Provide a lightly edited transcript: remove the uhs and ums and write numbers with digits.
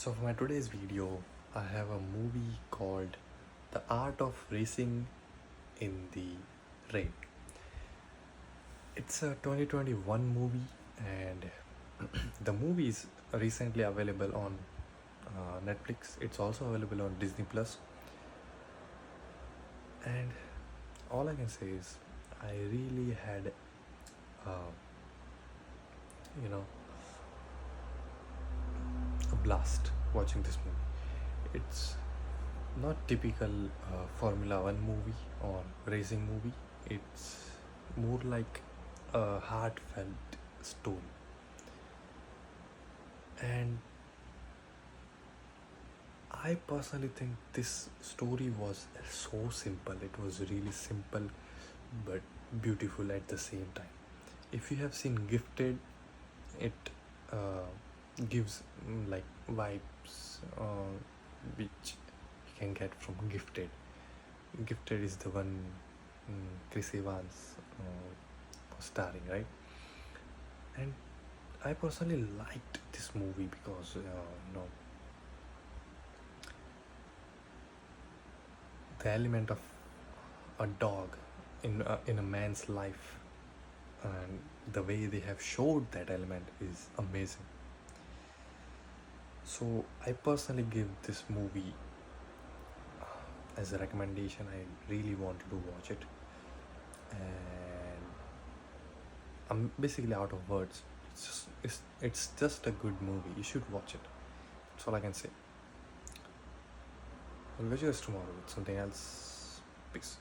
So for my today's video, I have a movie called The Art of Racing in the Rain. It's a 2021 movie and the movie is recently available on Netflix. It's also available on Disney Plus. And all I can say is I really had uh, you know a blast watching this movie. It's not typical Formula One movie or racing movie. It's more like a heartfelt story, and I personally think this story was so simple. It was really simple, but beautiful at the same time. If you have seen Gifted, it uh, gives like vibes which you can get from Gifted. Gifted is the one Chris Evans was starring, right? And I personally liked this movie because the element of a dog in a man's life and the way they have showed that element is amazing. So I personally give this movie as a recommendation. I really wanted to watch it, and I'm basically out of words. It's just a good movie. You should watch it. That's all I can say. I'll catch you guys tomorrow with something else. Peace.